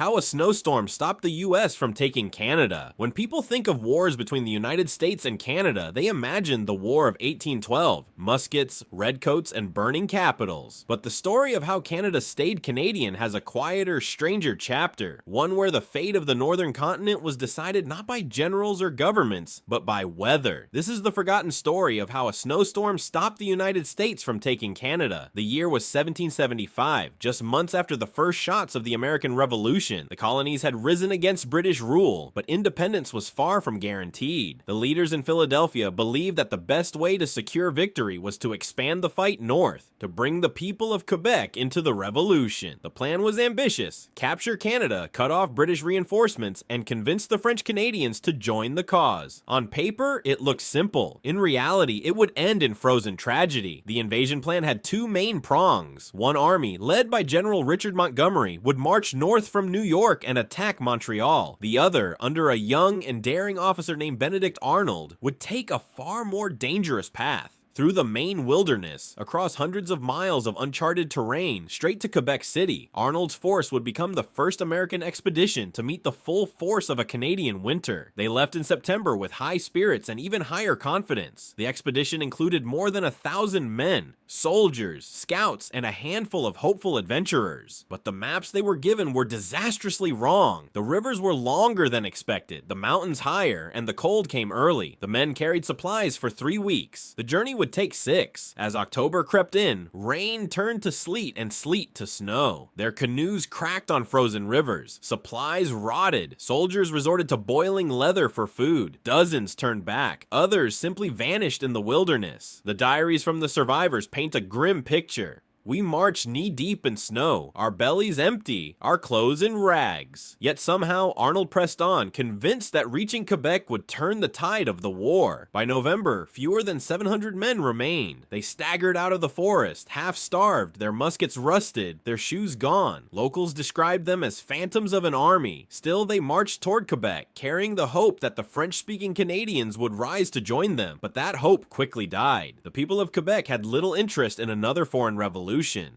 How a snowstorm stopped the US from taking Canada. When people think of wars between the United States and Canada, they imagine the War of 1812, muskets, redcoats, and burning capitals. But the story of how Canada stayed Canadian has a quieter, stranger chapter, one where the fate of the northern continent was decided not by generals or governments, but by weather. This is the forgotten story of how a snowstorm stopped the United States from taking Canada. The year was 1775, just months after the first shots of the American Revolution. The colonies had risen against British rule, but independence was far from guaranteed. The leaders in Philadelphia believed that the best way to secure victory was to expand the fight north, to bring the people of Quebec into the Revolution. The plan was ambitious: capture Canada, cut off British reinforcements, and convince the French Canadians to join the cause. On paper, it looked simple. In reality, it would end in frozen tragedy. The invasion plan had two main prongs. One army, led by General Richard Montgomery, would march north from New York and attack Montreal. The other, under a young and daring officer named Benedict Arnold, would take a far more dangerous path. Through the Maine wilderness, across hundreds of miles of uncharted terrain, straight to Quebec City, Arnold's force would become the first American expedition to meet the full force of a Canadian winter. They left in September with high spirits and even higher confidence. The expedition included more than 1,000 men, soldiers, scouts, and a handful of hopeful adventurers. But the maps they were given were disastrously wrong. The rivers were longer than expected, the mountains higher, and the cold came early. The men carried supplies for 3 weeks. The journey would take 6. As October crept in, rain turned to sleet and sleet to snow. Their canoes cracked on frozen rivers. Supplies rotted. Soldiers resorted to boiling leather for food. Dozens turned back. Others simply vanished in the wilderness. The diaries from the survivors paint a grim picture. We marched knee-deep in snow, our bellies empty, our clothes in rags. Yet somehow Arnold pressed on, convinced that reaching Quebec would turn the tide of the war. By November, fewer than 700 men remained. They staggered out of the forest, half-starved, their muskets rusted, their shoes gone. Locals described them as phantoms of an army. Still, they marched toward Quebec, carrying the hope that the French-speaking Canadians would rise to join them. But that hope quickly died. The people of Quebec had little interest in another foreign revolution.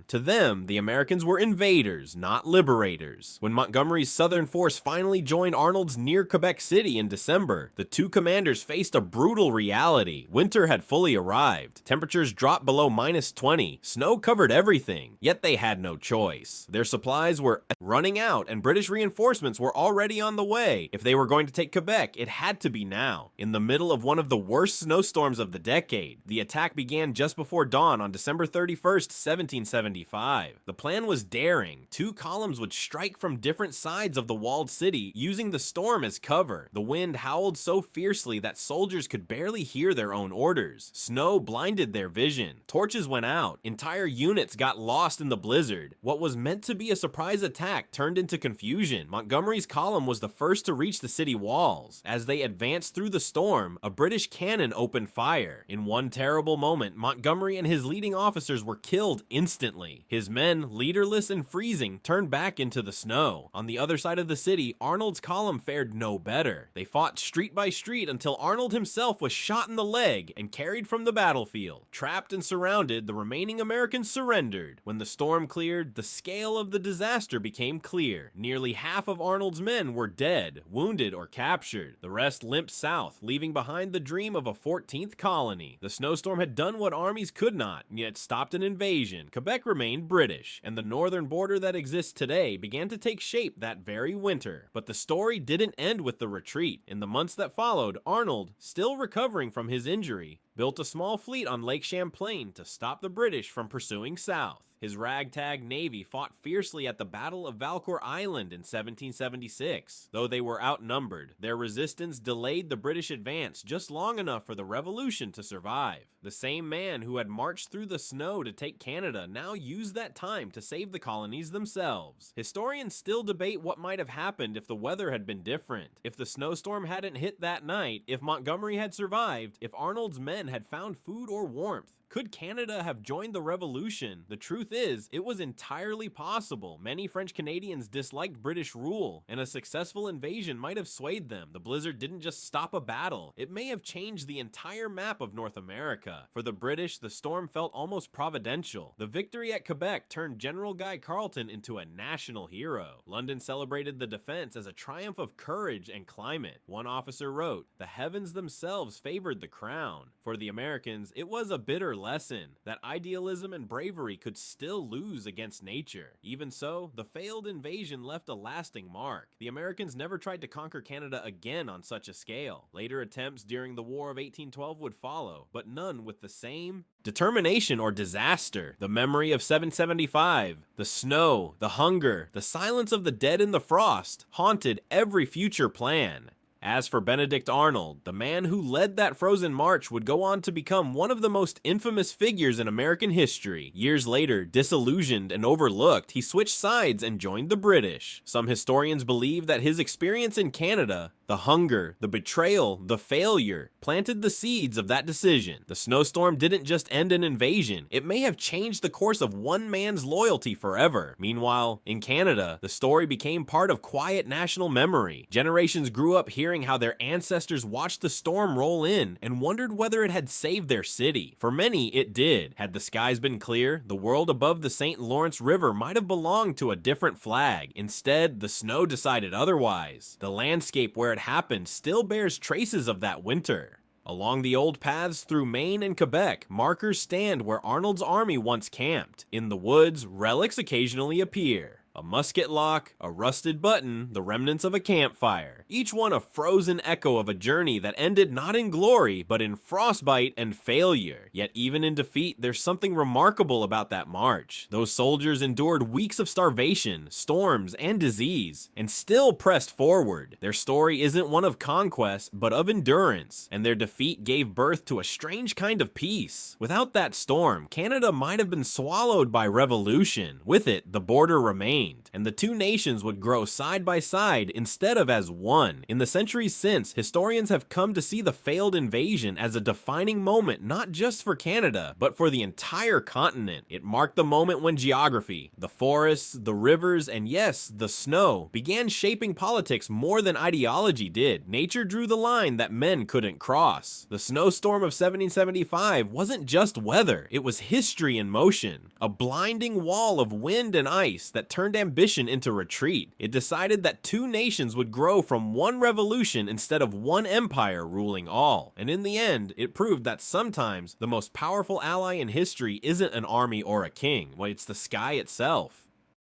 To them, the Americans were invaders, not liberators. When Montgomery's southern force finally joined Arnold's near Quebec City in December, the two commanders faced a brutal reality. Winter had fully arrived. Temperatures dropped below -20. Snow covered everything, yet they had no choice. Their supplies were running out, and British reinforcements were already on the way. If they were going to take Quebec, it had to be now. In the middle of one of the worst snowstorms of the decade, the attack began just before dawn on December 31st, 1775. The plan was daring. 2 columns would strike from different sides of the walled city, using the storm as cover. The wind howled so fiercely that soldiers could barely hear their own orders. Snow blinded their vision. Torches went out. Entire units got lost in the blizzard. What was meant to be a surprise attack turned into confusion. Montgomery's column was the first to reach the city walls. As they advanced through the storm, a British cannon opened fire. In one terrible moment, Montgomery and his leading officers were killed instantly. His men, leaderless and freezing, turned back into the snow. On the other side of the city, Arnold's column fared no better. They fought street by street until Arnold himself was shot in the leg and carried from the battlefield. Trapped and surrounded, the remaining Americans surrendered. When the storm cleared, the scale of the disaster became clear. Nearly half of Arnold's men were dead, wounded, or captured. The rest limped south, leaving behind the dream of a 14th colony. The snowstorm had done what armies could not, yet stopped an invasion. Quebec remained British, and the northern border that exists today began to take shape that very winter. But the story didn't end with the retreat. In the months that followed, Arnold, still recovering from his injury, built a small fleet on Lake Champlain to stop the British from pursuing south. His ragtag navy fought fiercely at the Battle of Valcour Island in 1776. Though they were outnumbered, their resistance delayed the British advance just long enough for the Revolution to survive. The same man who had marched through the snow to take Canada now used that time to save the colonies themselves. Historians still debate what might have happened if the weather had been different, if the snowstorm hadn't hit that night, if Montgomery had survived, if Arnold's men had found food or warmth. Could Canada have joined the revolution? The truth is, it was entirely possible. Many French Canadians disliked British rule, and a successful invasion might have swayed them. The blizzard didn't just stop a battle, it may have changed the entire map of North America. For the British, the storm felt almost providential. The victory at Quebec turned General Guy Carleton into a national hero. London celebrated the defense as a triumph of courage and climate. One officer wrote, "The heavens themselves favored the crown." For the Americans, it was a bitter lesson that idealism and bravery could still lose against nature. Even so, the failed invasion left a lasting mark. The Americans never tried to conquer Canada again on such a scale. Later attempts during the War of 1812 would follow, but none with the same determination or disaster. The memory of 775, the snow, the hunger, the silence of the dead in the frost haunted every future plan. As for Benedict Arnold, the man who led that frozen march would go on to become one of the most infamous figures in American history. Years later, disillusioned and overlooked, he switched sides and joined the British. Some historians believe that his experience in Canada, the hunger, the betrayal, the failure, planted the seeds of that decision. The snowstorm didn't just end an invasion, it may have changed the course of one man's loyalty forever. Meanwhile, in Canada, the story became part of quiet national memory. Generations grew up hearing how their ancestors watched the storm roll in and wondered whether it had saved their city. For many, it did. Had the skies been clear, the world above the St. Lawrence River might have belonged to a different flag. Instead, the snow decided otherwise. The landscape where it happened still bears traces of that winter. Along the old paths through Maine and Quebec, markers stand where Arnold's army once camped. In the woods, relics occasionally appear. A musket lock, a rusted button, the remnants of a campfire. Each one a frozen echo of a journey that ended not in glory, but in frostbite and failure. Yet even in defeat, there's something remarkable about that march. Those soldiers endured weeks of starvation, storms, and disease, and still pressed forward. Their story isn't one of conquest, but of endurance, and their defeat gave birth to a strange kind of peace. Without that storm, Canada might have been swallowed by revolution. With it, the border remained, and the two nations would grow side by side instead of as one. In the centuries since, historians have come to see the failed invasion as a defining moment not just for Canada, but for the entire continent. It marked the moment when geography, the forests, the rivers, and yes, the snow, began shaping politics more than ideology did. Nature drew the line that men couldn't cross. The snowstorm of 1775 wasn't just weather, it was history in motion. A blinding wall of wind and ice that turned ambition into retreat. It decided that two nations would grow from one revolution instead of one empire ruling all. And in the end, it proved that sometimes the most powerful ally in history isn't an army or a king, well, it's the sky itself.